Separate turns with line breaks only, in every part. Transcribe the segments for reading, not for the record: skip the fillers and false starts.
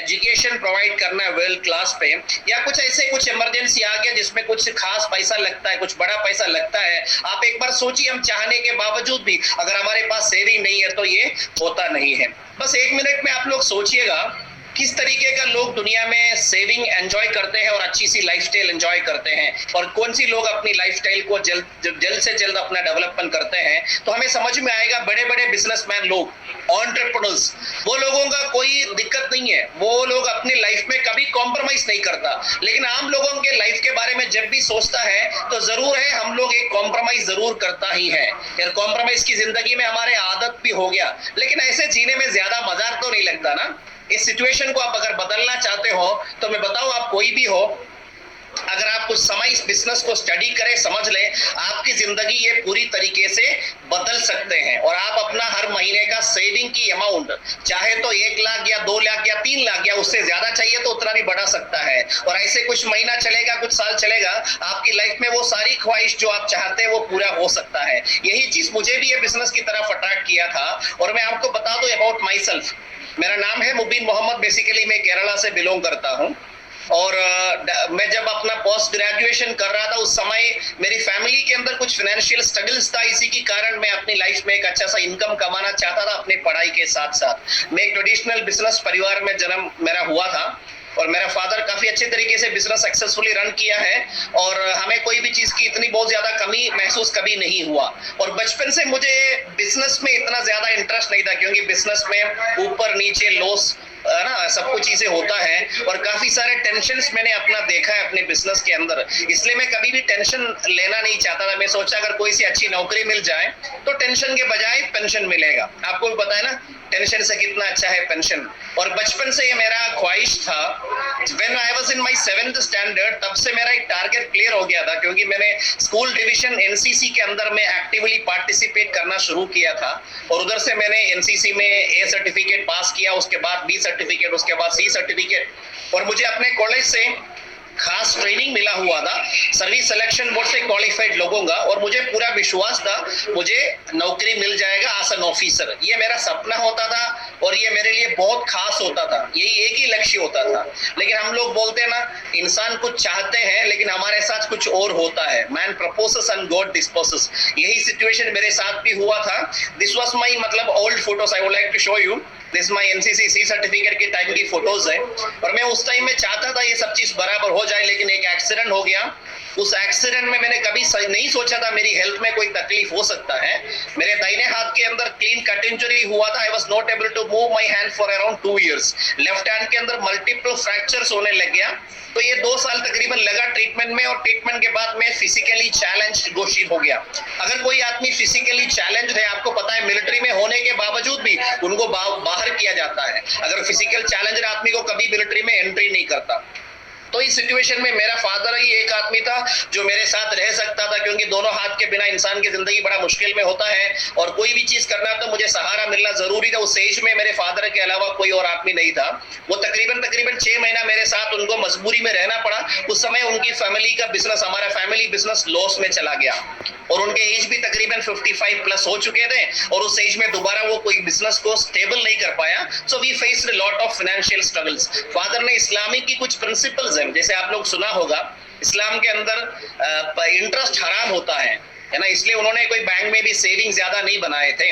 Education provide करना है world class पे, या कुछ ऐसे कुछ इमरजेंसी आ गया जिसमें कुछ खास पैसा लगता है, कुछ बड़ा पैसा लगता है, आप एक बार सोचिए हम चाहने के बावजूद भी अगर हमारे पास सेविंग नहीं है तो ये होता नहीं है। बस 1 मिनट में आप लोग सोचिएगा किस तरीके का लोग दुनिया में सेविंग एंजॉय करते हैं और अच्छी सी लाइफस्टाइल एंजॉय करते हैं, और कौन सी लोग अपनी लाइफस्टाइल को जल्द से जल्द अपना डेवलपमेंट करते हैं, तो हमें समझ में आएगा बड़े बड़े बिजनेसमैन लोग, एंटरप्रेन्योर्स, वो लोगों का कोई दिक्कत नहीं है, वो लोग अपनी लाइफ में कभी कॉम्प्रोमाइज नहीं करता। लेकिन आम लोगों के लाइफ के बारे में जब भी सोचता है तो जरूर है हम लोग एक कॉम्प्रोमाइज जरूर करता ही है, यार कॉम्प्रोमाइज की जिंदगी में हमारे आदत भी हो गया, लेकिन ऐसे जीने में ज्यादा मजा तो नहीं लगता ना। इस सिचुएशन को आप अगर बदलना चाहते हो तो मैं बताऊं, आप कोई भी हो, अगर आप कुछ समय इस बिजनेस को स्टडी करें, समझ लें, आपकी जिंदगी ये पूरी तरीके से बदल सकते हैं। और आप अपना हर महीने का सेविंग की अमाउंट चाहे तो 1 लाख या 2 लाख या 3 लाख या उससे ज्यादा चाहिए तो उतना भी बढ़ा सकता है, और ऐसे कुछ महीना चलेगा, कुछ साल चलेगा, आपकी लाइफ में वो सारी ख्वाहिश जो आप चाहते हैं वो पूरा हो सकता है। यही चीज मुझे भी ये बिजनेस की तरफ अट्रैक्ट किया था। और मैं आपको बता दूं अबाउट माई सेल्फ, मेरा नाम है मुबीन मोहम्मद, बेसिकली मैं केरला से बिलोंग करता हूँ। और मैं जब अपना पोस्ट ग्रेजुएशन कर रहा था उस समय मेरी फैमिली के अंदर कुछ फाइनेंशियल स्ट्रगल्स था, इसी के कारण मैं अपनी लाइफ में एक अच्छा सा इनकम कमाना चाहता था अपनी पढ़ाई के साथ साथ। मैं एक ट्रेडिशनल बिजनेस परिवार में जन्म मेरा हुआ था, और मेरा फादर काफी अच्छे तरीके से बिजनेस सक्सेसफुली रन किया है, और हमें कोई भी चीज की इतनी बहुत ज्यादा कमी महसूस कभी नहीं हुआ। और बचपन से मुझे बिजनेस में इतना ज्यादा इंटरेस्ट नहीं था, क्योंकि बिजनेस में ऊपर नीचे लॉस ना सब कुछ चीजें होता है, और काफी सारे टेंशन्स मैंने अपना देखा है अपने बिजनेस के अंदर, इसलिए मैं कभी भी टेंशन लेना नहीं चाहता था। मैं सोचा अगर कोई सी अच्छी नौकरी मिल जाए तो टेंशन के बजाय पेंशन मिलेगा। आपको भी पता है ना टेंशन से कितना अच्छा है पेंशन। और बचपन से ये मेरा ख्वाहिश था। When I was in my 7th standard, तब से मेरा एक टारगेट क्लियर हो गया था, क्योंकि मैंने स्कूल डिवीजन एनसीसी के अंदर में एक्टिवली पार्टिसिपेट करना शुरू किया था, और उधर से मैंने एनसीसी में ए सर्टिफिकेट पास किया, उसके बाद बी सर्टिफिकेट, उसके बाद सी सर्टिफिकेट, और मुझे अपने कॉलेज से खास ट्रेनिंग मिला हुआ था सर्विस सिलेक्शन बोर्ड से क्वालिफाइड लोगों का, और मुझे पूरा विश्वास था मुझे नौकरी मिल जाएगा एज एन ऑफिसर। ये मेरा सपना होता था और ये मेरे लिए बहुत खास होता था, यही एक ही लक्ष्य होता था। लेकिन हम लोग बोलते हैं ना, इंसान कुछ चाहते हैं लेकिन हमारे साथ कुछ और होता है। Man proposes and God disposes, यही सिचुएशन मेरे साथ भी हुआ था। दिस वाज माय मतलब old photos, I would like to show you, this my NCC C certificate के टाइम की फोटोज है। और मैं उस टाइम में चाहता था ये सब चीज बराबर हो जाए, लेकिन एक एक्सीडेंट हो गया। उस एक्सीडेंट में मैंने कभी नहीं सोचा था मेरी हेल्थ में कोई तकलीफ हो सकता है। मेरे दाहिने हाथ के अंदर क्लीन कट इंजरी हुआ था। I was not able to move my hand for around 2 years. Left hand के अंदर मल्टीपल फ्रैक्चर्स होने लग गया। तो ये 2 साल तकरीबन लगा ट्रीटमेंट में, और ट्रीटमेंट के बाद मैं फिजिकली चैलेंज घोषित हो गया। अगर कोई आदमी फिजिकली चैलेंज है, आपको पता है मिलिट्री में होने के बावजूद भी उनको बाहर किया जाता है। अगर फिजिकल चैलेंजर आदमी को कभी मिलिट्री में एंट्री नहीं करता। तो इस सिचुएशन में मेरा फादर ही एक आदमी था जो मेरे साथ रह सकता था, क्योंकि दोनों हाथ के बिना इंसान की जिंदगी बड़ा मुश्किल में होता है, और कोई भी चीज करना तो मुझे सहारा मिलना जरूरी था। उस एज में मेरे फादर के अलावा कोई और आदमी नहीं था। वो तकरीबन 6 महीना मेरे साथ उनको मजबूरी में रहना पड़ा। उस समय उनकी फैमिली का बिजनेस, हमारा फैमिली बिजनेस लॉस में चला गया, और उनके एज भी तकरीबन 55 प्लस हो चुके थे, और उस एज में दोबारा वो कोई बिजनेस को स्टेबल नहीं कर पाया। So we faced a lot of financial struggles. Father ने इस्लामिक की कुछ प्रिंसिपल्स, जैसे आप लोग सुना होगा इस्लाम के अंदर इंटरेस्ट हराम होता है ना, इसलिए उन्होंने कोई बैंक में भी सेविंग ज्यादा नहीं बनाए थे,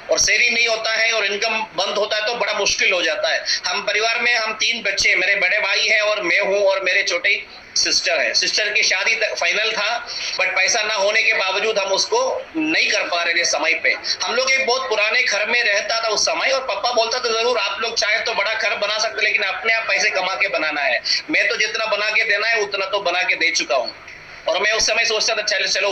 और सेविंग नहीं होता है और इनकम बंद होता है तो बड़ा मुश्किल हो जाता है। हम परिवार में हम 3 बच्चे, मेरे बड़े भाई हैं और मैं हूं, और मेरे छोटे सिस्टर है। सिस्टर की शादी फाइनल था, बट पैसा ना होने के बावजूद हम उसको नहीं कर पा रहे थे समय पे। हम लोग एक बहुत पुराने घर में रहता था उस समय, और पापा बोलता था जरूर आप लोग चाहे तो बड़ा घर बना सकते, लेकिन अपने आप पैसे कमा के बनाना है। मैं तो जितना बना के देना है उतना तो बना के दे चुका हूँ। और मैं उस समय सोचता था चलो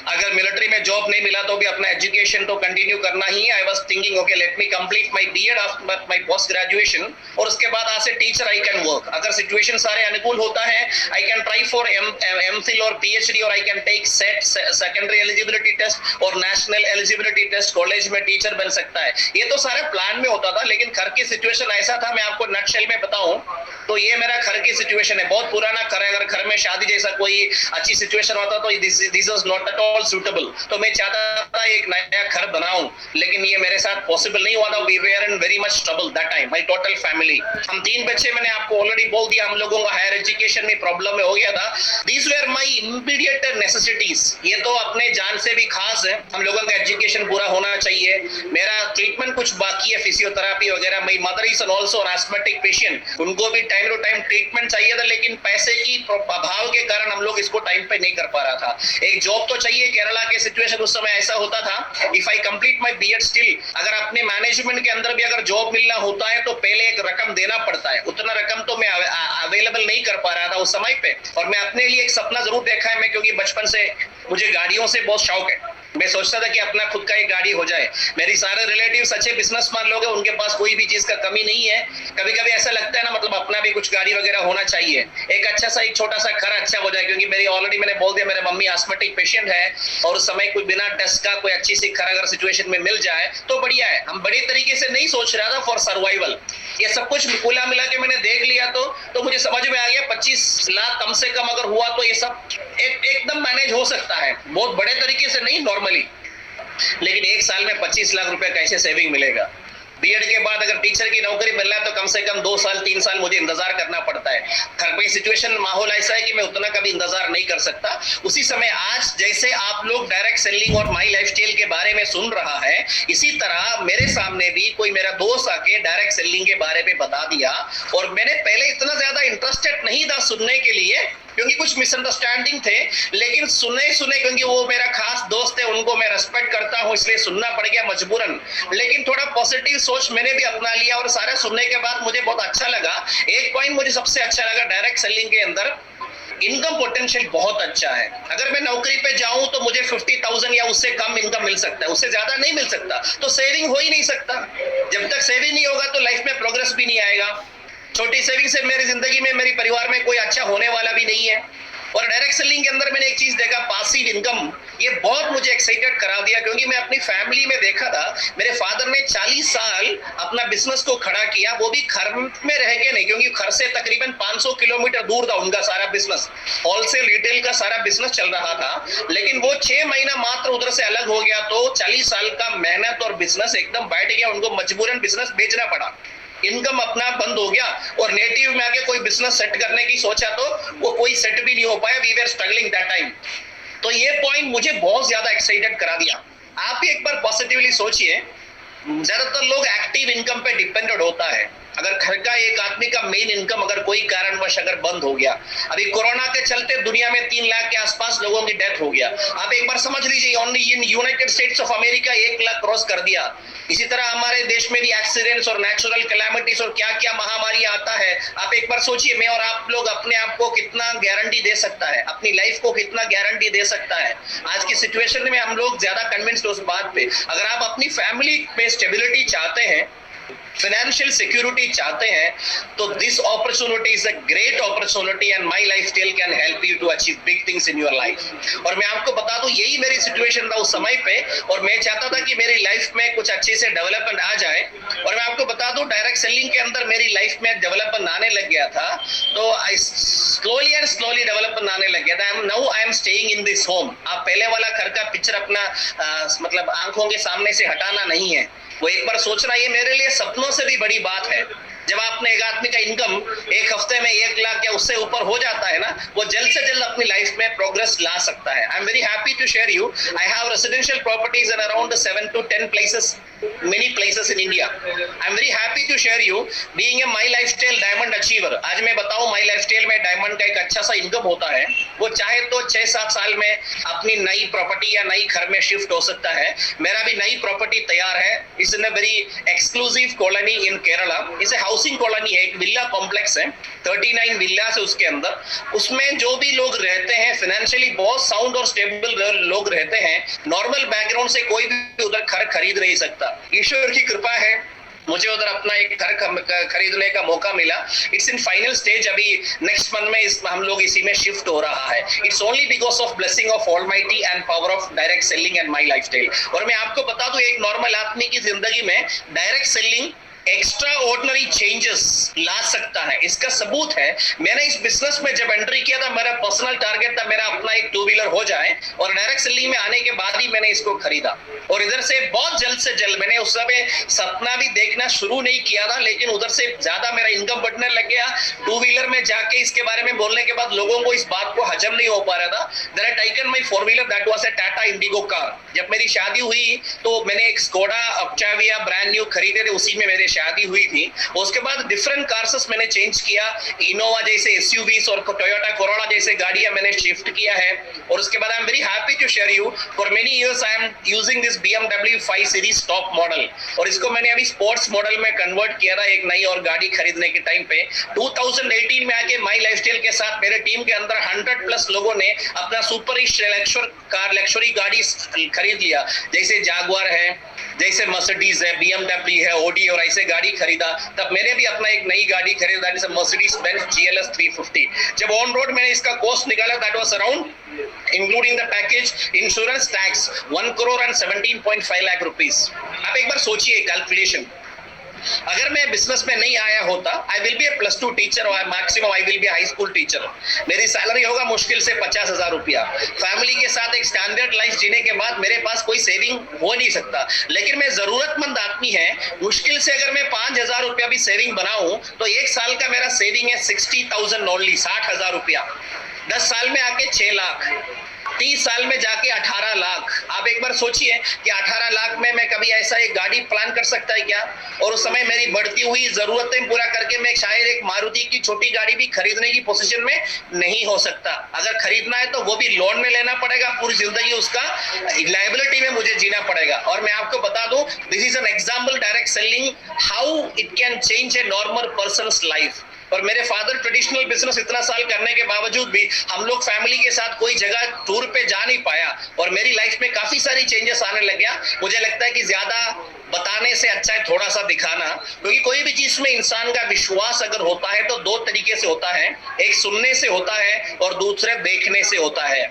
अगर मिलिट्री में जॉब नहीं मिला तो भी अपना एजुकेशन तो कंटिन्यू करना ही है। I was thinking okay let me complete my BEd after my post graduation, और उसके बाद as a teacher I can work. अगर सिचुएशन सारे अनुकूल होता है I can try for MPhil और पीएचडी, और I can take SET secondary eligibility test और नेशनल एलिजिबिलिटी टेस्ट, कॉलेज में टीचर बन सकता है। ये तो सारे प्लान में होता था, लेकिन घर की सिचुएशन ऐसा था, मैं आपको नटशेल में बताऊं तो ये मेरा घर की सिचुएशन है। बहुत पुराना घर है। अगर घर में शादी जैसा कोई अच्छी सिचुएशन होता तो this was not at all suitable. तो मैं चाहता था एक नया घर बनाऊं, लेकिन ये मेरे साथ पॉसिबल नहीं हुआ था। We were in very much trouble that time, my total family. हम 3 बच्चे, मैंने आपको ऑलरेडी बोल दिया, हम लोगों का हायर एजुकेशन में प्रॉब्लम में हो गया था। These were my immediate necessities. ये तो अपने जान से भी खास है। हम लोगों का एजुकेशन पूरा होना चाहिए। मेरा ट्रीटमेंट कुछ बाकी है, फिजियोथेरेपी वगैरह। My mother is also an asthmatic patient, उनको भी टाइम टू टाइम ट्रीटमेंट चाहिए था, लेकिन पैसे की अभाव के कारण हम लोग इसको टाइम पे नहीं कर पा रहा था। एक जॉब तो चाहिए। केरला के सिचुएशन उस समय ऐसा होता था, if I complete my BEd still, अगर अपने मैनेजमेंट के अंदर भी अगर जॉब मिलना होता है तो पहले एक रकम देना पड़ता है। उतना रकम तो मैं अवेलेबल नहीं कर पा रहा था उस समय पे। और मैं अपने लिए एक सपना जरूर देखा है, मैं क्योंकि बचपन से मुझे गाड़ियों से बहुत शौक है। मैं सोचता था कि अपना खुद का एक गाड़ी हो जाए। मेरी सारे रिलेटिव्स अच्छे बिजनेसमैन लोग हैं, उनके पास कोई भी चीज का कमी नहीं है। कभी कभी ऐसा लगता है ना, मतलब अपना भी कुछ गाड़ी वगैरह होना चाहिए। एक अच्छा सा, एक छोटा सा घर अच्छा हो जाए, क्योंकि मेरी ऑलरेडी मैंने बोल दिया, मेरे मम्मी एस्थमेटिक पेशेंट है, और उस समय कोई बिना डस्ट का कोई अच्छी सी घर अगर सिचुएशन में मिल जाए तो बढ़िया है। हम बड़ी तरीके से नहीं सोच रहा था फॉर सर्वाइवल। ये सब कुछ कुला मिला के मैंने देख लिया तो मुझे समझ में आ गया 25 लाख कम से कम अगर हुआ तो ये सब एकदम मैनेज हो सकता है। बहुत बड़े तरीके से नहीं, नॉर्मली। लेकिन एक साल में 25 लाख रुपए कैसे सेविंग मिलेगा? बीएड के बाद अगर टीचर की नौकरी मिल रहा है तो कम से कम 2 साल 3 साल मुझे इंतजार करना पड़ता है। घर पे सिचुएशन माहौल ऐसा है कि मैं उतना कभी इंतजार नहीं कर सकता। उसी समय आज जैसे आप लोग डायरेक्ट सेलिंग और माई लाइफस्टाइल के बारे में सुन रहा है, इसी तरह मेरे सामने भी कोई मेरा दोस्त आके डायरेक्ट सेलिंग के बारे में बता दिया। और मैंने पहले इतना ज्यादा इंटरेस्टेड नहीं था सुनने के लिए, क्योंकि कुछ मिसअंडरस्टैंडिंग थे, लेकिन सुने क्योंकि वो मेरा खास दोस्त है, उनको मैं रेस्पेक्ट करता हूँ, इसलिए सुनना पड़ गया मजबूरन। लेकिन थोड़ा पॉजिटिव सोच मैंने भी अपना लिया और सारा सुनने के बाद मुझे बहुत अच्छा लगा। एक पॉइंट मुझे सबसे अच्छा लगा डायरेक्ट सेलिंग के अंदर, इनकम पोटेंशियल बहुत अच्छा है। अगर मैं नौकरी पे जाऊं तो मुझे 50,000 या उससे कम इनकम मिल सकता है, उससे ज्यादा नहीं मिल सकता। तो सेविंग हो ही नहीं सकता। जब तक सेविंग नहीं होगा तो लाइफ में प्रोग्रेस भी नहीं आएगा। छोटी सेविंग से मेरी जिंदगी में, मेरी परिवार में कोई अच्छा होने वाला भी नहीं है। और डायरेक्ट सेलिंग के अंदर मैंने एक चीज देखा, पासिव इनकम। ये बहुत मुझे एक्साइटेड करा दिया, क्योंकि मैं अपनी फैमिली में देखा था, मेरे फादर ने 40 साल अपना बिजनेस को खड़ा किया, वो भी घर में रह के नहीं, क्योंकि घर से तकरीबन 500 किलोमीटर दूर था उनका सारा बिजनेस। होलसेल रिटेल का सारा बिजनेस चल रहा था, लेकिन वो 6 महीना मात्र उधर से अलग हो गया तो 40 साल का मेहनत और बिजनेस एकदम बैठ गया। उनको मजबूरन बिजनेस बेचना पड़ा, इनकम अपना बंद हो गया। और नेटिव में आके कोई बिजनेस सेट करने की सोचा तो वो कोई सेट भी नहीं हो पाया। We were struggling that time. तो ये पॉइंट मुझे बहुत ज्यादा एक्साइटेड करा दिया। आप भी एक बार पॉजिटिवली सोचिए, ज्यादातर लोग एक्टिव इनकम पे डिपेंडेंट होता है। अगर घर का एक आदमी का मेन इनकम अगर कोई कारणवश अगर बंद हो गया, अभी कोरोना के चलते दुनिया में 3 लाख के आसपास लोगों की डेथ हो गया। आप एक बार समझ लीजिए, only in United states of America 1 lakh cross कर दिया। इसी तरह हमारे देश में भी एक्सीडेंट्स और नेचुरल कैलामिटीज और क्या क्या महामारी आता है। आप एक बार सोचिए, मैं और आप लोग अपने आप को कितना गारंटी दे सकता है, अपनी लाइफ को कितना गारंटी दे सकता है। आज की सिचुएशन में हम लोग ज्यादा कन्विंस्ड उस बात पे। अगर आप अपनी फैमिली में स्टेबिलिटी चाहते हैं, फाइनेंशियल सिक्योरिटी चाहते हैं, तो this opportunity is a great opportunity and my lifestyle can help you to achieve big things in your life. और मैं आपको बता दूं, यही मेरी सिचुएशन था उस समय पे, और मैं चाहता था कि मेरी लाइफ में कुछ अच्छे से डेवलपमेंट आ जाए। और मैं आपको बता दूं, डायरेक्ट सेलिंग के अंदर मेरी लाइफ में डेवलपमेंट आने लग गया था। तो स्लोली एंड स्लोली डेवलपमेंट आने लग गया था। Now I am staying in this home. आप पहले वाला घर का पिक्चर अपना मतलब आंखों के सामने से हटाना नहीं है, वो एक बार सोचना। ये मेरे लिए सपनों से भी बड़ी बात है। जब आपने एक आदमी का इनकम एक हफ्ते में 1 लाख या उससे ऊपर हो जाता है ना, वो जल्द से जल्द अपनी लाइफ में प्रोग्रेस ला सकता है। I am very happy to share you, I have residential properties in around 7 to 10 places, many places in India. I am very happy to share you being a my lifestyle diamond achiever. आज मैं बताऊं, my lifestyle में diamond का एक अच्छा सा income होता है। वो चाहे तो 6-7 साल में अपनी नई प्रॉपर्टी या नई घर में शिफ्ट हो सकता है। मेरा भी नई प्रॉपर्टी तैयार है। It's in a very exclusive colony इन केरला। इसे हाउसिंग कॉलोनी है, एक विला कॉम्प्लेक्स है, 39 विलास है उसके अंदर। उसमें जो भी लोग रहते हैं फाइनेंशियली बहुत साउंड और स्टेबल लोग रहते हैं। नॉर्मल बैकग्राउंड से कोई भी उधर घर खरीद नहीं सकता। ईश्वर की कृपा है, मुझे उधर अपना एक घर खरीदने का मौका मिला। इट्स इन फाइनल स्टेज, अभी नेक्स्ट मंथ में हम लोग इसी में शिफ्ट हो रहा है। It's only because of blessing of almighty and power of direct selling and my lifestyle. और मैं आपको बता दूं, एक नॉर्मल आदमी की जिंदगी में direct selling extraordinary changes ला सकता है। इसका सबूत है, मैंने इस बिजनेस में जब एंट्री किया था, मेरा पर्सनल टारगेट था मेरा अपना एक टू व्हीलर हो जाए, और डायरेक्ट सेलिंग में आने के बाद ही मैंने इसको खरीदा। और इधर से बहुत जल्द से जल्द, मैंने उस समय सपना भी देखना शुरू नहीं किया था, लेकिन उधर से ज्यादा मेरा इनकम बढ़ने लग गया। टू व्हीलर में जाके इसके बारे में बोलने के बाद लोगों को इस बात को हजम नहीं हो पा रहा था। Then I taken my four wheeler, that was a Tata Indigo car. जब मेरी शादी हुई तो मैंने एक स्कोडा ऑक्टाविया ब्रांड न्यू खरीदे थे, उसी में मेरी शादी हुई थी। उसके बाद डिफरेंट कार्स मैंने चेंज किया, इनोवा जैसे एसयूवीज और टोयोटा कोरोना जैसे गाड़ियां मैंने शिफ्ट किया है। और उसके बाद I am very happy to share you, for many years I am using this BMW 5 series top model, और इसको मैंने अभी स्पोर्ट्स मॉडल में कन्वर्ट किया था एक नई और गाड़ी खरीदने के टाइम पे। 2018 में आके माई लाइफस्टाइल के साथ मेरे टीम के अंदर 100+ लोगों ने अपना सुपर लग्जरी गाड़ी खरीद लिया, जैसे जागुआर है, जैसे मर्सिडीज है, BMW है, ओडी, और ऐसे गाड़ी खरीदा। तब मैंने भी अपना एक नई गाड़ी खरीदा, जैसे मर्सिडीज बेंज GLS 350। जब ऑन रोड मैंने इसका कॉस्ट निकाला, that was around including the package insurance tax 1,17.5 lakh rupees. आप एक बार सोचिए कैलकुलेशन, अगर मैं बिजनेस में नहीं आया होता, I will be a +2 teacher और maximum I will be high school teacher. मेरी सैलरी होगा मुश्किल से 50,000 रुपया। फैमिली के साथ एक स्टैंडर्ड लाइफ जीने के बाद मेरे पास कोई सेविंग हो नहीं सकता, लेकिन मैं जरूरतमंद आदमी है। मुश्किल से अगर मैं 5,000 रुपया भी सेविंग बनाऊं तो एक साल का मेरा सेविंग है 60,000 ओनली, 60,000 रुपया। 10 साल में आके 6 लाख, 30 साल में जाके 18 लाख। आप एक बार सोचिए कि 18 लाख में मैं कभी ऐसा एक गाड़ी प्लान कर सकता है क्या? और उस समय मेरी बढ़ती हुई जरूरतें पूरा करके मैं शायद एक मारुति की छोटी गाड़ी भी खरीदने की पोजीशन में नहीं हो सकता। अगर खरीदना है तो वो भी लोन में लेना पड़ेगा, पूरी जिंदगी उसका लायबिलिटी में मुझे जीना पड़ेगा। और मैं आपको बता दूं, this is an example direct selling, how it can change a normal persons life. और मेरे फादर ट्रेडिशनल बिजनेस इतना साल करने के बावजूद भी हम लोग फैमिली के साथ कोई जगह टूर पे जा नहीं पाया, और मेरी लाइफ में काफी सारी चेंजेस आने लग गया। मुझे लगता है कि ज्यादा बताने से अच्छा है थोड़ा सा दिखाना, क्योंकि कोई भी चीज में इंसान का विश्वास अगर होता है तो 2 तरीके से होता है, एक सुनने से होता है और दूसरे देखने से होता है।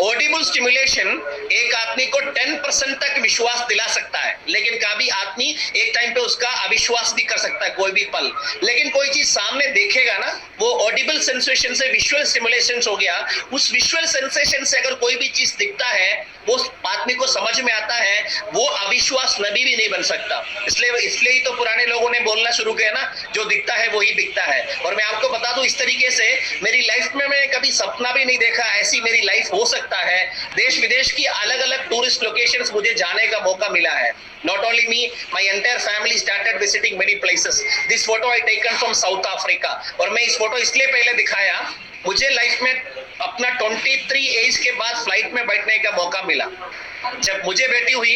ऑडिबल स्टिमुलेशन एक आदमी को 10% तक विश्वास दिला सकता है, लेकिन कभी आदमी एक टाइम पे उसका अविश्वास भी कर सकता है कोई भी पल। लेकिन कोई चीज सामने देखेगा ना, वो ऑडिबल सेंसेशन से विजुअल स्टिमुलेशन हो गया, उस विजुअल सेंसेशन से अगर कोई भी चीज दिखता है वो आदमी को समझ में आता है, वो अविश्वास नबी भी नहीं बन सकता। इसलिए ही तो पुराने लोगों ने बोलना शुरू किया ना, जो दिखता है वही बिकता है। और मैं आपको बता दूं, इस तरीके से मेरी लाइफ में मैं कभी सपना भी नहीं देखा ऐसी मेरी लाइफ हो सकता है। देश विदेश की अलग अलग टूरिस्ट लोकेशंस मुझे जाने का मौका मिला है। Not only me, my entire family started visiting many places. This photo I taken from South Africa. और मैं इस फोटो इसलिए पहले दिखाया, मुझे लाइफ में अपना 23 एज के बाद फ्लाइट में बैठने का मौका मिला। जब मुझे बेटी हुई,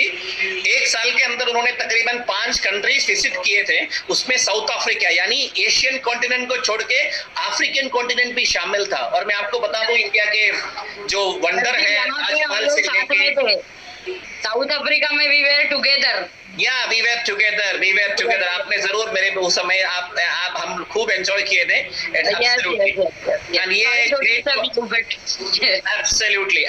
1 साल के अंदर उन्होंने तकरीबन 5 कंट्रीज विजिट किए थे, उसमें साउथ अफ्रीका यानी एशियन कॉन्टिनेंट को छोड़ के अफ्रीकन कॉन्टिनेंट भी शामिल था। और मैं आपको बता दूं, इंडिया के जो वंडर है ताजमहल से लेके
साउथ अफ्रीका में we were together.
We were together. आपने जरूर मेरे उस समय आप हम खूब एंजॉय किए थे। एंड ये एब्सोल्युटली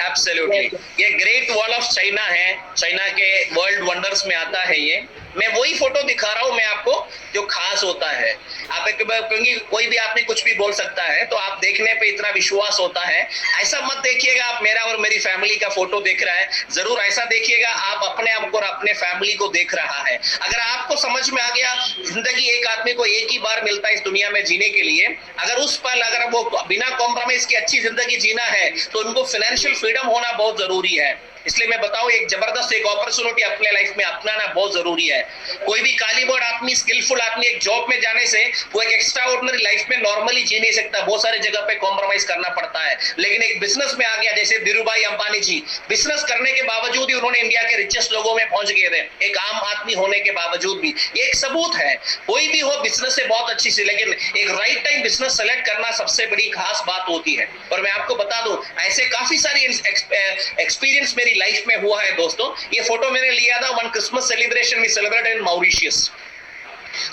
ये ग्रेट वॉल ऑफ चाइना है, चाइना के वर्ल्ड वंडर्स में आता है ये। मैं वही फोटो दिखा रहा हूँ मैं आपको जो खास होता है। आप क्योंकि कोई भी आपने कुछ भी बोल सकता है, तो आप देखने पे इतना विश्वास होता है। ऐसा मत देखिएगा आप मेरा और मेरी फैमिली का फोटो देख रहा है, जरूर ऐसा देखिएगा आप अपने आप को और अपने फैमिली को देख रहा है। अगर आपको समझ में आ गया जिंदगी एक आदमी को एक ही बार मिलता है इस दुनिया में जीने के लिए, अगर उस पल अगर वो बिना कॉम्प्रोमाइज की अच्छी जिंदगी जीना है तो उनको फाइनेंशियल फ्रीडम होना बहुत जरूरी है। इसलिए मैं बताऊं, एक जबरदस्त एक अपॉर्चुनिटी अपने लाइफ में अपनाना बहुत जरूरी है। कोई भी कालीबोर्ड आदमी, स्किलफुल आदमी एक जॉब में जाने से वो एक एक्स्ट्रा ऑर्डिनरी लाइफ में नॉर्मली जी नहीं सकता, बहुत सारी जगह पे कॉम्प्रोमाइज करना पड़ता है। लेकिन एक बिजनेस में आ गया, जैसे धीरूभाई अंबानी जी, बिजनेस करने के बावजूद ही उन्होंने इंडिया के रिचेस्ट लोगों में पहुंच गए थे, एक आम आदमी होने के बावजूद भी। ये एक सबूत है, कोई भी हो बिजनेस से बहुत अच्छी सी, लेकिन एक राइट टाइम बिजनेस सेलेक्ट करना सबसे बड़ी खास बात होती है। और मैं आपको बता दूं, ऐसे काफी सारी एक्सपीरियंस मेरी लाइफ में हुआ है दोस्तों। ये फोटो मैंने लिया था वन क्रिसमस सेलिब्रेशन में celebrated in Mauritius.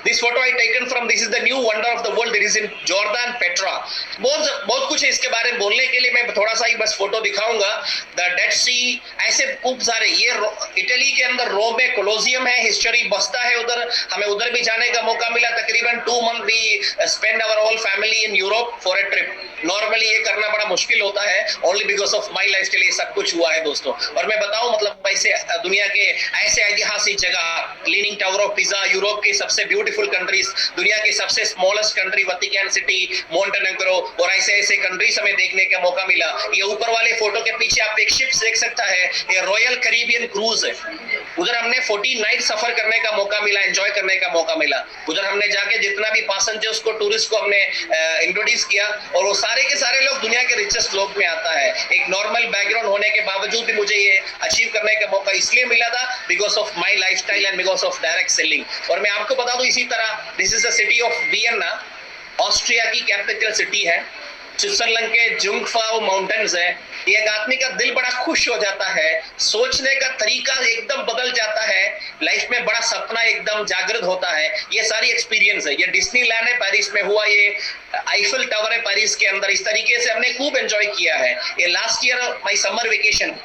This photo I taken from, this is the new wonder of the world, it is in Jordan, Petra. बहुत कुछ है इसके बारे में बोलने के लिए, मैं थोड़ा सा ही बस फोटो दिखाऊंगा. द डेड सी, ऐसे खूब सारे, ये इटली के अंदर रोम में कोलोसियम है, हिस्ट्री बसता है उधर, हमें उधर भी जाने का मौका मिला. तकरीबन 2 month we spend our whole family in Europe for a trip. Normally ये करना बड़ा मुश्किल होता है, only because of my life के लिए सब कुछ हुआ है दोस्तों. और मैं बताऊं, मतलब ऐसे दुनिया के ऐसे ऐतिहासिक जगह, leaning tower of pizza, Europe की सबसे ब्यूटीफुल कंट्रीज, दुनिया की सबसे स्मॉलेस्ट कंट्री वतिकन सिटी, मोंटेनेग्रो, और ऐसे ऐसे कंट्रीज हमें देखने का मौका मिला. ये ऊपर वाले फोटो के पीछे आप एक शिप देख सकता है, ये रॉयल कैरिबियन क्रूज है. उधर हमने 14 नाइट सफर करने का मौका मिला, एंजॉय करने का मौका मिला. उधर हमने जाके जितना भी पैसेंजर्स को, टूरिस्ट को हमने इंट्रोड्यूस किया, और वो सारे के सारे लोग दुनिया के रिचेस्ट लोग में आता है. एक नॉर्मल बैकग्राउंड होने के बावजूद भी मुझे ये अचीव करने का मौका इसलिए मिला था because of my lifestyle and because of direct selling. और मैं आपको बता दूं, इसी तरह this is the city of Vienna, Austria की कैपिटल सिटी है. स्विट्जरलैंड के जुंगफ्राउ माउंटेन्स है. एक आदमी का दिल बड़ा खुश हो जाता है, सोचने का तरीका एकदम बदल जाता है, लाइफ में बड़ा सपना एकदम जागृत होता है. ये सारी एक्सपीरियंस है. ये डिज्नीलैंड है पेरिस में हुआ, ये आईफिल टावर है पेरिस के अंदर. इस तरीके से हमने खूब एंजॉय किया है. ये लास्ट ईयर माई समर वेकेशन,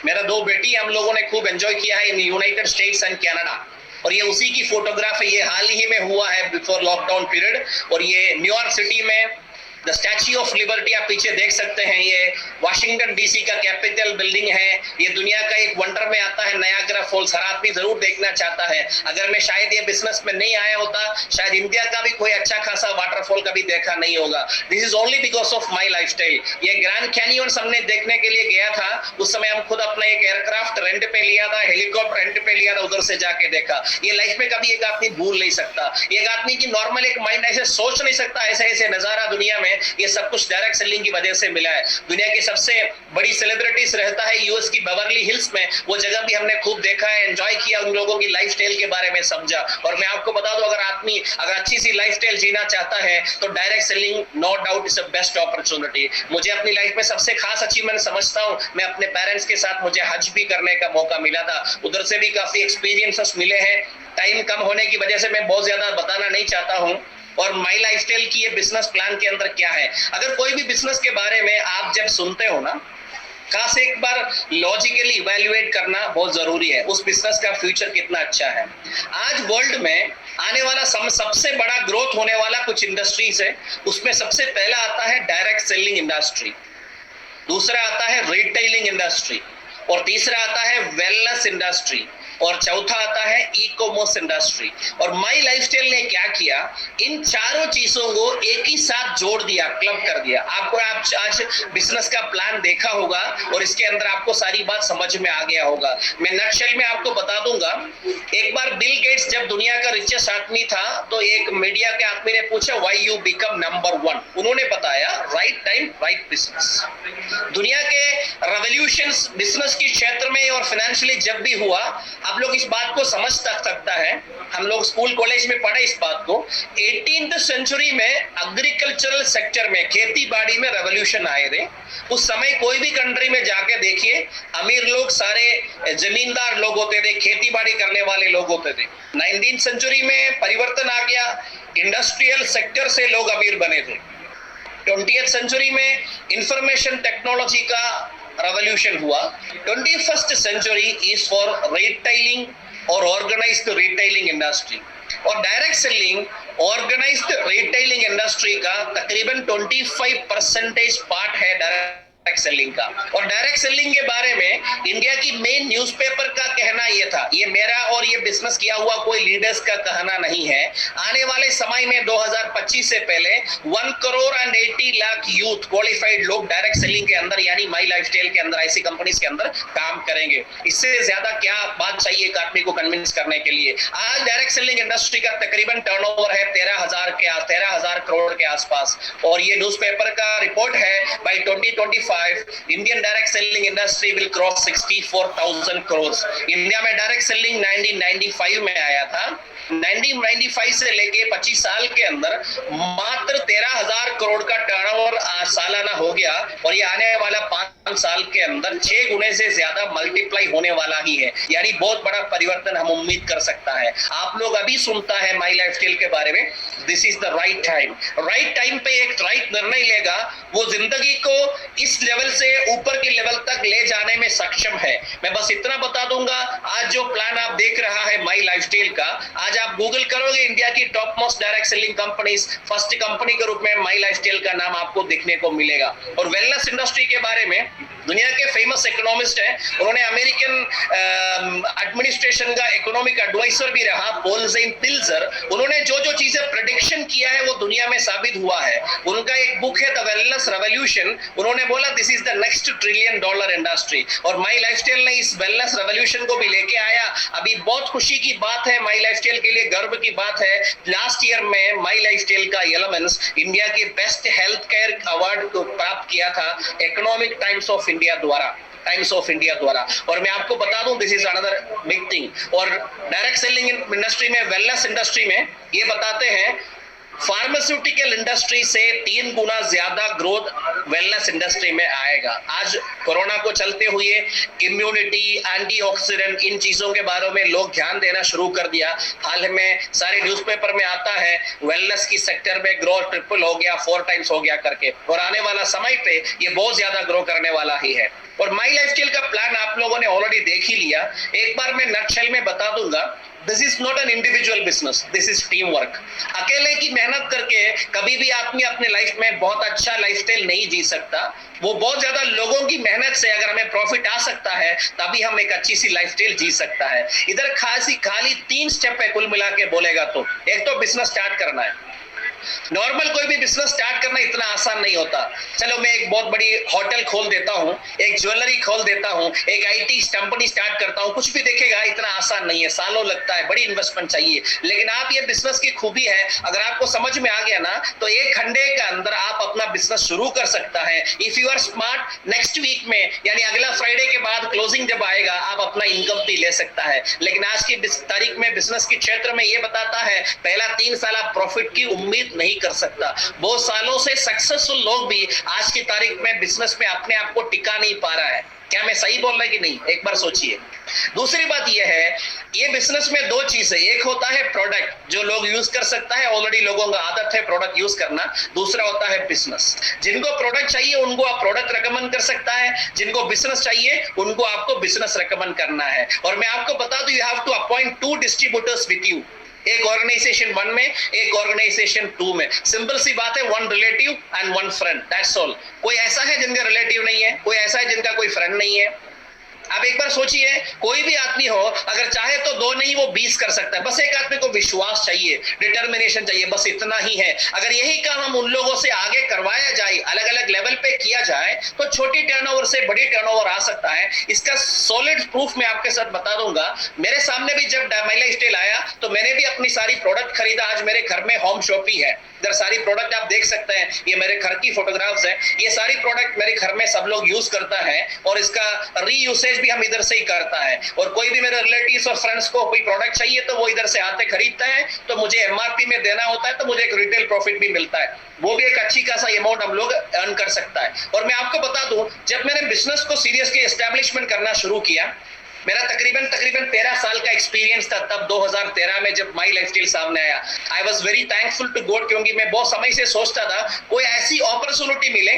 मेरा 2 बेटी, हम लोगों ने खूब एंजॉय किया है in United states and Canada. और ये उसी की फोटोग्राफ है, ये हाल ही में हुआ है बिफोर लॉकडाउन पीरियड. और ये न्यूयॉर्क सिटी में द स्टैच्यू ऑफ लिबर्टी आप पीछे देख सकते हैं. ये वाशिंगटन डीसी का कैपिटल बिल्डिंग है. ये दुनिया का एक वंडर में आता है, नायाग्रा फॉल्स. हर आदमी जरूर देखना चाहता है. अगर मैं शायद ये बिजनेस में नहीं आया होता, शायद इंडिया का भी कोई अच्छा खासा वाटरफॉल कभी देखा नहीं होगा. This is only because of my lifestyle. ये ग्रैंड कैनियन हमने देखने के लिए गया था. उस समय हम खुद अपना एक एयरक्राफ्ट रेंट पे लिया था, हेलीकॉप्टर रेंट पे लिया था, उधर से जाके देखा. ये लाइफ में कभी एक आदमी भूल नहीं सकता. एक आदमी की नॉर्मल एक माइंड ऐसे सोच नहीं सकता ऐसे ऐसे नजारा दुनिया में. ये सब कुछ डायरेक्ट सेलिंग की वजह से मिला है. दुनिया की सबसे बड़ी सेलिब्रिटीज रहता है यूएस की बेवर्ली हिल्स में, वो जगह भी हमने खूब देखा है, एंजॉय किया, उन लोगों की लाइफस्टाइल के बारे में समझा. और मैं आपको बता दूं, अगर आदमी अगर अच्छी सी लाइफस्टाइल जीना चाहता है तो direct selling no doubt is the best opportunity. मुझे अपनी लाइफ में सबसे खास अचीवमेंट समझता हूं, मैं अपने पेरेंट्स के साथ मुझे हज भी करने का मौका मिला था. उधर से भी काफी एक्सपीरियंसेस मिले हैं. टाइम कम होने की वजह से मैं बहुत ज्यादा बताना नहीं चाहता हूं. और माई लाइफस्टाइल की ये बिजनेस प्लान के अंदर क्या है, अगर कोई भी बिजनेस के बारे में आप जब सुनते हो ना, खास एक बार लॉजिकली इवैल्यूएट करना बहुत जरूरी है. उस बिजनेस का फ्यूचर कितना अच्छा है. आज वर्ल्ड में आने वाला सबसे बड़ा ग्रोथ होने वाला कुछ इंडस्ट्रीज है. उसमें सबसे पहला आता है डायरेक्ट सेलिंग इंडस्ट्री, दूसरा आता है रिटेलिंग इंडस्ट्री, और तीसरा आता है वेलनेस इंडस्ट्री, और चौथा आता है ई कॉमर्स इंडस्ट्री. और माई लाइफस्टाइल ने क्या किया, इन चारों चीजों को एक ही साथ जोड़ दिया, क्लब कर दिया. आपको आप आज बिजनेस का प्लान देखा होगा और इसके अंदर आपको सारी बात समझ में आ गया होगा. मैं नटशेल में आपको बता दूंगा. एक बार बिल गेट्स जब दुनिया का रिचेस्ट आदमी था, तो एक मीडिया के आदमी ने पूछा व्हाई यू बिकम नंबर 1. उन्होंने बताया राइट टाइम राइट बिजनेस. दुनिया के रेवोल्यूशंस बिजनेस के क्षेत्र में और फाइनेंशियली जब भी हुआ, आप लोग इस बात को समझ सकता है, हम लोग स्कूल कॉलेज में पढ़े इस बात को. 18th सेंचुरी में एग्रीकल्चरल सेक्टर में, खेती बाड़ी में रेवोल्यूशन आए थे. उस समय कोई भी कंट्री में जाके देखिए, अमीर लोग सारे जमींदार लोग होते थे, खेती बाड़ी करने वाले लोग होते थे. 19th सेंचुरी में परिवर्तन आ गया, इंडस्ट्रियल सेक्टर से लोग अमीर बने थे. 20th सेंचुरी में इंफॉर्मेशन टेक्नोलॉजी का रेवोल्यूशन हुआ. 21st century is for retailing और ऑर्गेनाइज्ड रिटेलिंग इंडस्ट्री. और direct selling organised retailing industry का तकरीबन 25% पार्ट है डायरेक्ट सेलिंग का. और डायरेक्ट सेलिंग के बारे में इंडिया की मेन न्यूज़पेपर का कहना यह था, ये मेरा और ये बिजनेस किया हुआ कोई लीडर्स का कहना नहीं है. आने वाले समय में 2025 से पहले 1,80,00,000 यूथ क्वालिफाइड लोग डायरेक्ट सेलिंग के अंदर, यानी माई लाइफस्टाइल के अंदर, ऐसी कंपनीज के अंदर काम करेंगे. इससे ज्यादा क्या बात चाहिए एक आदमी को कन्विंस करने के लिए. आज डायरेक्ट सेलिंग इंडस्ट्री का तकरीबन टर्नओवर है 13,000 करोड़ के आसपास. और ये न्यूज़पेपर का रिपोर्ट है, by 2025 Indian direct selling industry will cross 64,000 crores. India में डायरेक्ट सेलिंग 1995 में आया था. 1995 से लेके 25 साल के अंदर मात्र 13,000 करोड़ का टर्नओवर सालाना हो गया, और ये आने वाला 5 साल के अंदर 6 गुने से ज्यादा मल्टीप्लाई होने वाला ही है। यानी बहुत बड़ा परिवर्तन हम उम्मीद कर सकता है। आप लोग अभी सुनता है माई लाइफस्टाइल के बारे में, this is the right time. Right time पे एक राइट निर्णय लेगा, वो जिंदगी को इस लेवल से ऊपर के लेवल तक ले जाने में सक्षम है। मैं बस इतना बता दूंगा, आज जो प्लान आप देख रहा है माई लाइफस्टाइल का, आज आप गूगल करोगे इंडिया की top most direct selling companies, first company के रूप में माई लाइफस्टाइल का नाम आपको देखने को मिलेगा। और वेलनेस इंडस्ट्री के बारे में दुनिया के फेमस इकोनॉमिस्ट हैं, उन्होंने अमेरिकन एडमिनिस्ट्रेशन का इकोनॉमिक एडवाइजर भी रहा पॉल ज़ेन पिल्जर। उन्होंने जो जो चीजें प्रेडिक्शन किया है वो दुनिया में साबित हुआ है। उनका एक बुक है द वेलनेस रेवोल्यूशन, उन्होंने बोला this is the next $1 trillion industry, और माई लाइफस्टाइल ने इस वेलनेस रेवोल्यूशन को भी लेके आया। अभी बहुत खुशी की बात है, माई लाइफस्टाइल के लिए गर्व की बात है, लास्ट ईयर में माई लाइफस्टाइल का एलिमेंट्स इंडिया के बेस्ट हेल्थ केयर अवार्ड को प्राप्त किया था इकोनॉमिक टाइम्स ऑफ इंडिया द्वारा। और मैं आपको बता दूं, this is another big thing. और डायरेक्ट सेलिंग इंडस्ट्री में, वेलनेस इंडस्ट्री में ये बताते हैं फार्मास्यूटिकल इंडस्ट्री से 3 गुना ज्यादा ग्रोथ वेलनेस इंडस्ट्री में आएगा। आज कोरोना को चलते हुए इम्यूनिटी, एंटीऑक्सीडेंट, इन चीजों के बारे में लोग ध्यान देना शुरू कर दिया। हाल में सारे न्यूज़पेपर में आता है वेलनेस की सेक्टर में ग्रोथ ट्रिपल हो गया, 4 टाइम्स हो गया करके, और आने वाला समय पे ये बहुत ज्यादा ग्रो करने वाला ही है। और माई लाइफस्टाइल का प्लान आप लोगों ने ऑलरेडी देख ही लिया, एक बार मैं नटशेल में बता दूंगा। This is not an individual business, this is team work. अकेले की मेहनत करके कभी भी आदमी अपने लाइफ में बहुत अच्छा लाइफस्टाइल नहीं जी सकता। वो बहुत ज्यादा लोगों की मेहनत से अगर हमें प्रॉफिट आ सकता है, तभी हम एक अच्छी सी लाइफस्टाइल जी सकता है। इधर खाली 3 स्टेप है कुल मिला के बोलेगा तो। एक तो बिजनेस स्टार्ट करना है। नॉर्मल कोई भी बिजनेस स्टार्ट करना इतना आसान नहीं होता। चलो मैं एक बहुत बड़ी होटल खोल देता हूँ, एक ज्वेलरी खोल देता हूँ, एक आईटी कंपनी स्टार्ट करता हूँ, कुछ भी देखेगा इतना आसान नहीं है, सालों लगता है, बड़ी इन्वेस्टमेंट चाहिए। लेकिन आप ये बिजनेस की खूबी है, अगर आपको समझ में आ गया ना, तो 1 घंटे के अंदर आप अपना बिजनेस शुरू कर सकता है। If you are smart, next week में यानी अगला फ्राइडे के बाद क्लोजिंग जब आएगा, आप अपना इनकम भी ले सकता है। लेकिन आज की तारीख में बिजनेस के क्षेत्र में ये बताता है, पहला 3 साल आप प्रॉफिट की उम्मीद नहीं कर सकता। बहुत सालों से सक्सेसफुल लोग भी आज की तारीख में बिजनेस में अपने आप को टिका नहीं पा रहा है। क्या मैं सही बोल रहा है कि नहीं, एक बार सोचिए। दूसरी बात यह है, ये बिजनेस में 2 चीज है, एक होता है प्रोडक्ट जो लोग यूज कर सकता है, ऑलरेडी लोगों का आदत है प्रोडक्ट यूज करना। दूसरा होता है बिजनेस। जिनको प्रोडक्ट चाहिए उनको आप प्रोडक्ट रेकमेंड कर सकता है, जिनको बिजनेस चाहिए उनको आपको बिजनेस रेकमेंड करना है। और मैं आपको बता दूं, you have to appoint 2 distributors with you, एक ऑर्गेनाइजेशन 1 में, एक ऑर्गेनाइजेशन 2 में। सिंपल सी बात है, 1 relative and 1 friend, that's all. कोई ऐसा है जिनका रिलेटिव नहीं है, कोई ऐसा है जिनका कोई फ्रेंड नहीं है। आप एक बार सोचिए, कोई भी आदमी हो, अगर चाहे तो 2 नहीं वो 20 कर सकता है। बस एक आदमी को विश्वास चाहिए, डिटर्मिनेशन चाहिए, बस इतना ही है। अगर यही काम हम उन लोगों से आगे करवाया जाए, अलग अलग लेवल पे किया जाए, तो छोटी टर्नओवर से बड़ी टर्नओवर आ सकता है। इसका सॉलिड प्रूफ मैं आपके साथ बता दूंगा। मेरे सामने भी जब माई लाइफस्टाइल आया तो मैंने भी अपनी सारी प्रोडक्ट खरीदा। आज मेरे घर में होम शॉप ही है, इधर सारी प्रोडक्ट आप देख सकते हैं, ये मेरे घर की फोटोग्राफ्स हैं। ये सारी प्रोडक्ट मेरे घर में सब लोग यूज करता है, और इसका रीयूसेज भी हम इधर से ही करता है। और कोई भी मेरे रिलेटिव्स और फ्रेंड्स को कोई प्रोडक्ट चाहिए तो वो इधर से आते खरीदता है, तो मुझे एमआरपी में देना होता है, तो मुझे एक रिटेल प्रॉफिट भी मिलता है, वो भी एक अच्छी खासा अमाउंट हम लोग अर्न कर सकता है। और मैं आपको बता दूं, जब मैंने बिजनेस को सीरियसली एस्टैब्लिशमेंट करना शुरू किया, मेरा तकरीबन 13 साल का एक्सपीरियंस था तब 2013 में जब माई लाइफस्टाइल सामने आया। I was very thankful to God, क्योंकि मैं बहुत समय से सोचता था कोई ऐसी अपॉर्चुनिटी मिले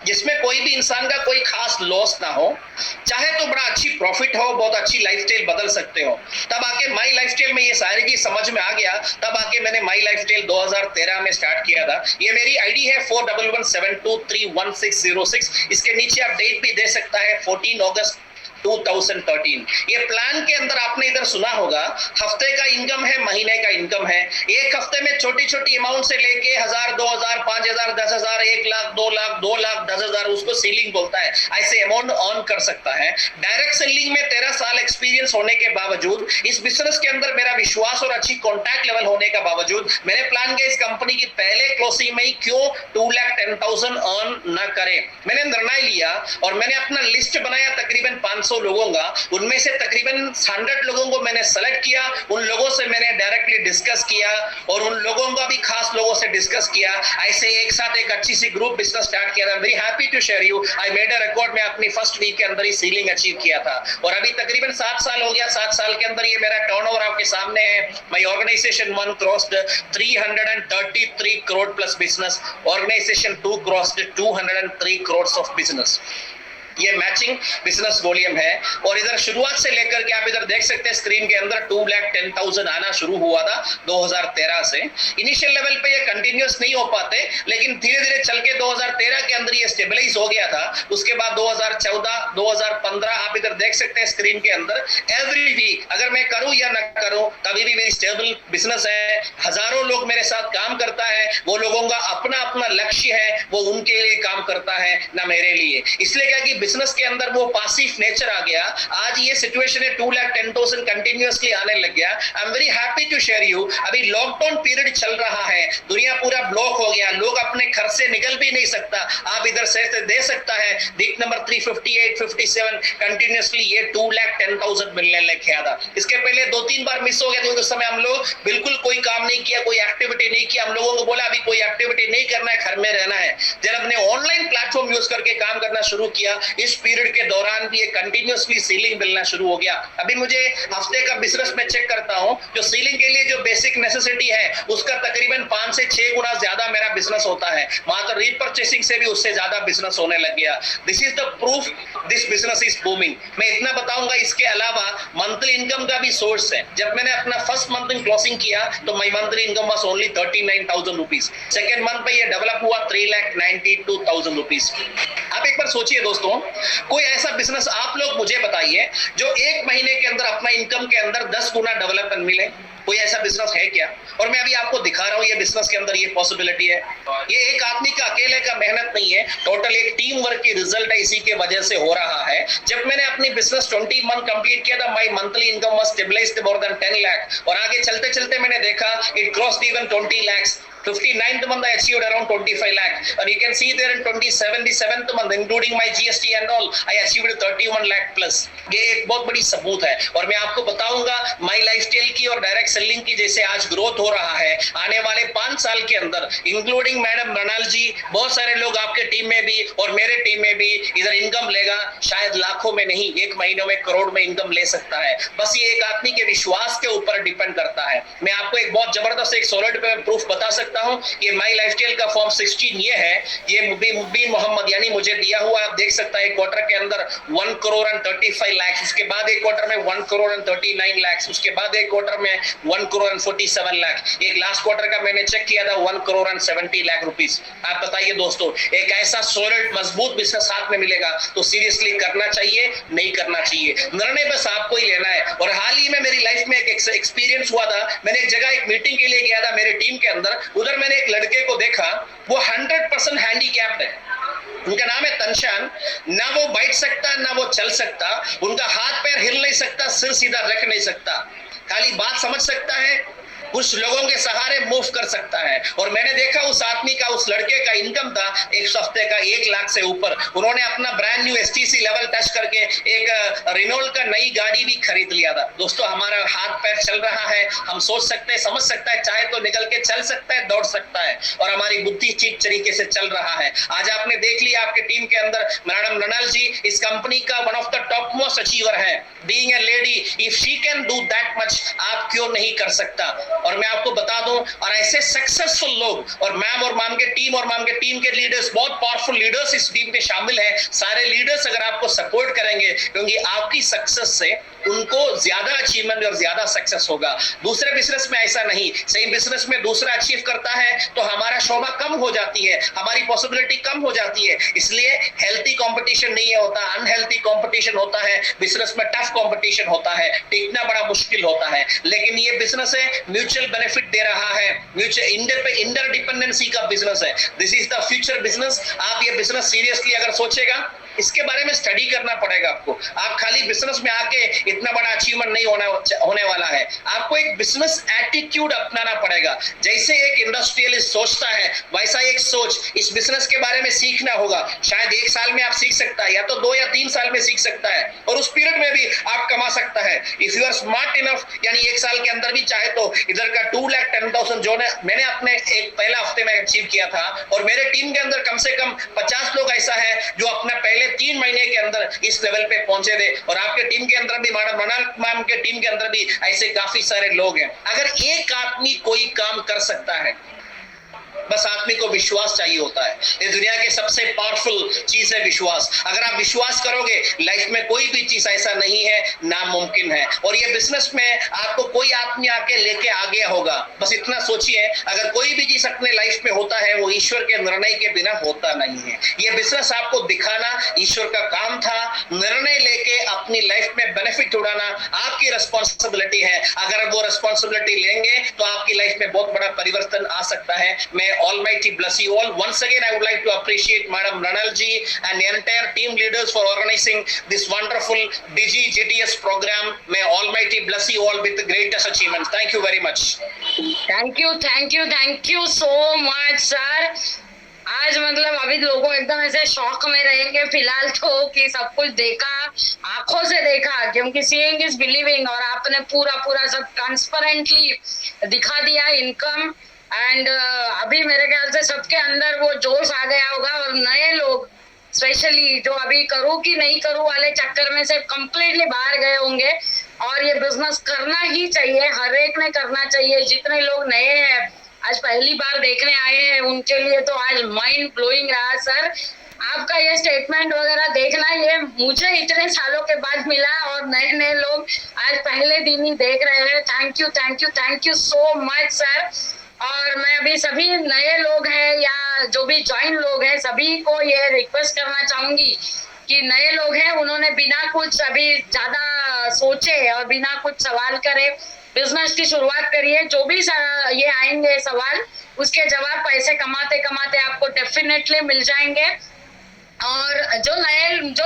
जिसमें कोई भी इंसान का कोई खास लॉस ना हो, चाहे तो बड़ा अच्छी प्रॉफिट हो, बहुत अच्छी लाइफस्टाइल बदल सकते हो। तब आके माई लाइफस्टाइल में ये सारी चीज समझ में आ गया, तब आके मैंने माई लाइफस्टाइल 2013 में स्टार्ट किया था। ये मेरी आईडी है 4117231606। इसके नीचे आप डेट भी दे सकता है 14 अगस्त 2013। ये प्लान के अंदर आपने इधर सुना होगा, हफ्ते का इनकम है, महीने का इनकम है। एक हफ्ते में छोटी छोटी अमाउंट से लेके 1000, 2000, 5000, 10,000, 1 लाख, 2 लाख, 2 लाख 10,000, उसको सीलिंग बोलता है, ऐसे अमाउंट अर्न कर सकता है। डायरेक्ट सेलिंग में 13 साल एक्सपीरियंस होने के बावजूद, इस बिजनेस के अंदर मेरा विश्वास और अच्छी कॉन्टैक्ट लेवल होने का बावजूद, मैंने प्लान किया इस कंपनी की पहले क्लोजिंग में ही क्यों 2,10,000 अर्न न करें। मैंने निर्णय लिया और मैंने अपना लिस्ट बनाया तकरीबन 500 200 लोगों का, उनमें से तकरीबन 100 लोगों को मैंने सेलेक्ट किया, उन लोगों से मैंने डायरेक्टली डिस्कस किया और उन लोगों का भी खास लोगों से डिस्कस किया। ऐसे एक साथ एक अच्छी सी ग्रुप बिजनेस स्टार्ट किया था। Very happy to share you, I made a record, मैं अपनी फर्स्ट वीक के अंदर ही सीलिंग अचीव किया था और अभी तकरीबन 7 साल हो गया। 7 साल के अंदर ये मेरा टर्नओवर आपके सामने है। My organisation 1 crossed 333 crore plus business, organisation 2 crossed 203 crore of business. ये मैचिंग बिजनेस वॉल्यूम है और इधर शुरुआत से लेकर के आप इधर देख सकते हैं स्क्रीन के अंदर 2,10,000 आना शुरू हुआ था 2013 से। इनिशियल लेवल पे ये कंटिन्यूस नहीं हो पाते, लेकिन धीरे धीरे चल के 2013 के अंदर ये स्टेबलाइज हो गया था। उसके बाद 2014, 2015 आप इधर देख सकते हैं स्क्रीन के अंदर। एवरी वीक अगर मैं करूं या ना करूं, कभी भी मेरी स्टेबल बिजनेस है। हजारों लोग मेरे साथ काम करता है, वो लोगों का अपना अपना लक्ष्य है, वो उनके लिए काम करता है ना मेरे लिए। इसलिए क्या कि बिजनेस के अंदर वो पासिव नेचर आ गया। आज ये सिचुएशन है 2,10,000 कंटिन्यूअसली आने लग गया। I am very happy to share you, अभी लॉकडाउन पीरियड चल रहा है, दुनिया पूरा ब्लॉक हो गया, लोग अपने घर से निकल भी नहीं सकता। आप इधर से दे सकता है वीक नंबर 358, 57 कंटिन्यूअसली ये 2,10,000 मिलने लग गया था। इसके पहले 2-3 बार मिस हो गया तो उस समय हम लोग बिल्कुल कोई काम नहीं किया, कोई एक्टिविटी नहीं किया। हम लोगों को बोला अभी कोई एक्टिविटी नहीं करना है, घर में रहना है। जब हमने ऑनलाइन प्लेटफॉर्म यूज करके काम करना शुरू किया, इस पीरियड के दौरान भी ये कंटिन्यूअसली सीलिंग मिलना शुरू हो गया। अभी मुझे हफ्ते का बिजनेस में चेक करता हूं, जो सीलिंग के लिए जो बेसिक नेसेसिटी है उसका तकरीबन 5 से 6 गुना ज्यादा मेरा बिजनेस होता है। मात्र रीपरचेसिंग से भी उससे ज्यादा बिजनेस होने लग गया। This is the proof this business is booming. मैं इतना बताऊंगा, इसके अलावा मंथली इनकम का भी सोर्स है। जब मैंने अपना फर्स्ट मंथ इन क्लोजिंग किया तो my monthly income was only 39,000 rupees. Second month पे ये डेवलप हुआ 3,92,000 रुपीज। आप एक बार सोचिए दोस्तों, कोई ऐसा बिजनेस आप लोग मुझे बताइए जो 1 महीने के अंदर अपना इनकम के अंदर 10 गुना डेवलपमेंट मिले। कोई ऐसा बिजनेस है क्या? और मैं अभी आपको दिखा रहा हूं ये बिजनेस के अंदर ये पॉसिबिलिटी है। ये एक आदमी का अकेले का मेहनत नहीं है, टोटल एक टीम वर्क की रिजल्ट है, इसी के वजह से हो रहा है। जब मैंने अपनी बिजनेस 20 मंथ कंप्लीट किया था, my monthly income was stabilised more than 10 lakh और आगे चलते चलते मैंने देखा it crossed even 20 lakhs। 59th month I achieved around 25 lakh and you can see there in 27th month including my GST and all I achieved 31 lakh plus। ये एक बहुत बड़ी सबूत है और मैं आपको बताऊंगा माई लाइफस्टाइल की और डायरेक्ट सेलिंग की जैसे आज ग्रोथ हो रहा है, आने वाले 5 साल के अंदर इंक्लूडिंग मैडम मृणाल जी, बहुत सारे लोग आपके टीम में भी और मेरे टीम में भी इधर इनकम लेगा, शायद लाखों में नहीं 1 महीनों में करोड़ में इनकम ले सकता है। बस ये एक आदमी के विश्वास के ऊपर डिपेंड करता है। मैं आपको एक बहुत जबरदस्त एक सॉलिड पे प्रूफ बता सकता हूं। ये माई लाइफस्टाइल का फॉर्म 16 ये है, ये मुबीन मोहम्मद यानी मुझे दिया हुआ, आप देख सकता है एक क्वार्टर के अंदर 1 करोड़ and 35 lakhs, उसके बाद एक क्वार्टर में 1 करोड़ and 39 lakhs, उसके बाद एक क्वार्टर में 1 करोड़ and 47 लाख, एक लास्ट क्वार्टर का मैंने चेक किया था 1 करोड़ and 70 लाख रुपीस। आप बताइए दोस्तों, एक ऐसा सॉलिड मजबूत बिजनेस हाथ में मिलेगा तो सीरियसली करना चाहिए, नहीं करना चाहिए, निर्णय बस आपको ही लेना है। और हाल ही में मेरी लाइफ में एक एक्सपीरियंस हुआ था। मैंने एक जगह एक मीटिंग के लिए गया था मेरी टीम के अंदर, उधर मैंने एक लड़के को देखा, वो 100% हैंडीकैप्ड है। उनका नाम है तनशान, ना वो बैठ सकता ना वो चल सकता, उनका हाथ पैर हिल नहीं सकता, सिर सीधा रख नहीं सकता, खाली बात समझ सकता है, कुछ लोगों के सहारे मूव कर सकता है। और मैंने देखा उस आदमी का, उस लड़के का इनकम था एक हफ्ते का 1 लाख से ऊपर। उन्होंने अपना brand new STC level touch करके एक रिनोल्ट का नई गाड़ी भी खरीद लिया था। दोस्तों, हमारा हाथ पैर चल रहा है, हम सोच सकते हैं, समझ सकता है, चाहे तो निकल के चल सकता है, दौड़ सकता है और हमारी बुद्धि ठीक तरीके से चल रहा है। आज आपने देख लिया आपके टीम के अंदर मैडम मृणाल जी इस कंपनी का one of the top most achiever है। Being a lady, if she can do that much, आप क्यों नहीं कर सकता? और मैं आपको बता दूं, और ऐसे सक्सेसफुल लोग और मैम और मैम के टीम के लीडर्स, बहुत पावरफुल लीडर्स इस टीम में शामिल हैं। सारे लीडर्स अगर आपको सपोर्ट करेंगे, क्योंकि आपकी सक्सेस से उनको ज्यादा अचीवमेंट और ज्यादा सक्सेस होगा। दूसरे बिजनेस में ऐसा नहीं, सेम बिजनेस में दूसरा अचीव करता है तो हमारा शोभा कम हो जाती है, हमारी पॉसिबिलिटी कम हो जाती है। इसलिए हेल्थी कंपटीशन नहीं होता, अनहेल्थी कंपटीशन होता है। बिजनेस में टफ कंपटीशन होता है, टिकना बड़ा मुश्किल होता है। लेकिन ये बिजनेस है, म्यूचुअल बेनिफिट दे रहा है, म्यूचुअल इंटरडिपेंडेंसी का बिजनेस है। This is the future business. आप ये बिजनेस सीरियसली अगर सोचेगा इसके बारे में स्टडी करना पड़ेगा आपको। आप खाली बिजनेस में आके इतना बड़ा अचीवमेंट नहीं होने वाला है। आपको एक बिजनेस एटीट्यूड अपनाना पड़ेगा। जैसे एक इंडस्ट्रियलिस्ट सोचता है वैसा एक सोच इस बिजनेस के बारे में सीखना होगा। शायद 1 साल में आप सीख सकता है, या तो 2 या 3 साल में सीख सकता है, और उस पीरियड में भी आप कमा सकता है। If you are smart enough, यानी 1 साल के अंदर भी चाहे तो इधर का 2,10,000 जो मैंने अपने एक पहला हफ्ते में अचीव किया था, और मेरे टीम के अंदर कम से कम 50 लोग ऐसा है जो अपने पहले 3 महीने के अंदर इस लेवल पे पहुंचे थे। और आपके टीम के अंदर भी मैडम मृणाल मैम के टीम के अंदर भी ऐसे काफी सारे लोग हैं। अगर एक आदमी कोई काम कर सकता है, बस आदमी को विश्वास चाहिए होता है। इस दुनिया के सबसे पावरफुल चीज है विश्वास। अगर आप विश्वास करोगे, लाइफ में कोई भी चीज ऐसा नहीं है नामुमकिन है। और ये बिजनेस में आपको कोई आदमी आके लेके आ गया होगा, बस इतना सोचिए, अगर कोई भी चीज अपने लाइफ में होता है वो ईश्वर के निर्णय के बिना होता नहीं है। ये बिजनेस आपको दिखाना ईश्वर का काम था। निर्णय लेके अपनी लाइफ में बेनिफिट उड़ाना आपकी रिस्पॉन्सिबिलिटी है। अगर वो रिस्पॉन्सिबिलिटी लेंगे तो आपकी लाइफ में बहुत बड़ा परिवर्तन आ सकता है। मैं Almighty bless you all. Once again, I would like to appreciate Madam Ranal ji and the entire team leaders for organizing this wonderful Digi GTS program. May Almighty bless you all with the greatest achievements. Thank you very much.
Thank you so much sir. आज मतलब अभी लोगों एकदम ऐसे shock में रहेंगे फिलहाल तो, कि सब कुछ देखा, आंखों से देखा, क्योंकि सीइंग इज बिलीविंग, और आपने पूरा सब ट्रांसपेरेंटली दिखा दिया इनकम। एंड अभी मेरे ख्याल से सबके अंदर वो जोश आ गया होगा, और नए लोग स्पेशली जो अभी करूँ कि नहीं करूँ वाले चक्कर में से कंप्लीटली बाहर गए होंगे। और ये बिजनेस करना ही चाहिए, हर एक ने करना चाहिए। जितने लोग नए हैं, आज पहली बार देखने आए हैं, उनके लिए तो आज माइंड ब्लोइंग रहा सर। आपका ये स्टेटमेंट वगैरह देखना, ये मुझे इतने सालों के बाद मिला, और नए लोग आज पहले दिन ही देख रहे हैं। Thank you so much sir. और मैं अभी सभी नए लोग हैं या जो भी ज्वाइन लोग हैं, सभी को ये रिक्वेस्ट करना चाहूंगी कि नए लोग हैं, उन्होंने बिना कुछ अभी ज्यादा सोचे और बिना कुछ सवाल करे बिजनेस की शुरुआत करिए। जो भी ये आएंगे सवाल, उसके जवाब पैसे कमाते कमाते आपको डेफिनेटली मिल जाएंगे। और जो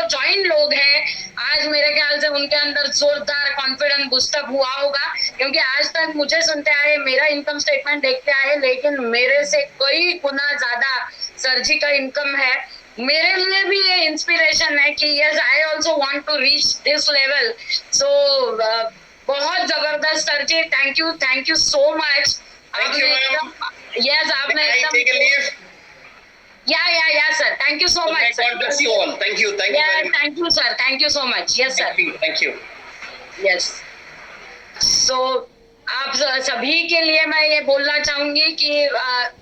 ज्वाइन लोग हैं, आज मेरे ख्याल से उनके अंदर जोरदार कॉन्फिडेंस बूस्टअप हुआ होगा, क्योंकि आज तक मुझे सुनते आए, मेरा इनकम स्टेटमेंट देखते आए, लेकिन मेरे से कई गुना ज्यादा सर जी का इनकम है। मेरे लिए भी ये इंस्पिरेशन है कि yes, I also want to reach this level. So बहुत जबरदस्त सर जी, thank you so much. Yes, आपने एकदम Yeah, sir. Thank you so much.
God bless you all. Thank you very much.
Thank you so much. Yes, sir.
Thank you.
Yes. So, आप सभी के लिए मैं ये बोलना चाहूंगी कि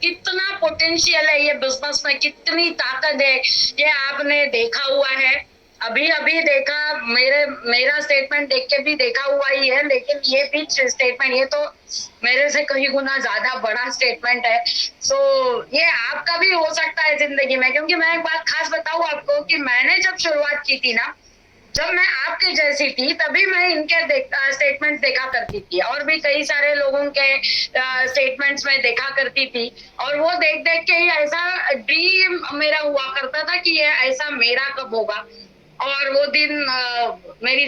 कितना पोटेंशियल है ये बिजनेस में, कितनी ताकत है, ये आपने देखा हुआ है। अभी देखा, मेरा स्टेटमेंट देख के भी देखा हुआ ही है, लेकिन ये भी स्टेटमेंट, ये तो मेरे से कहीं गुना ज्यादा बड़ा स्टेटमेंट है। सो ये आपका भी हो सकता है जिंदगी में, क्योंकि मैं एक बात खास बताऊं आपको कि मैंने जब शुरुआत की थी ना, जब मैं आपके जैसी थी, तभी मैं इनके स्टेटमेंट देखा करती थी, और भी कई सारे लोगों के स्टेटमेंट्स में देखा करती थी, और वो देख के ही ऐसा ड्रीम मेरा हुआ करता था कि ये ऐसा मेरा कब होगा। और वो दिन मेरी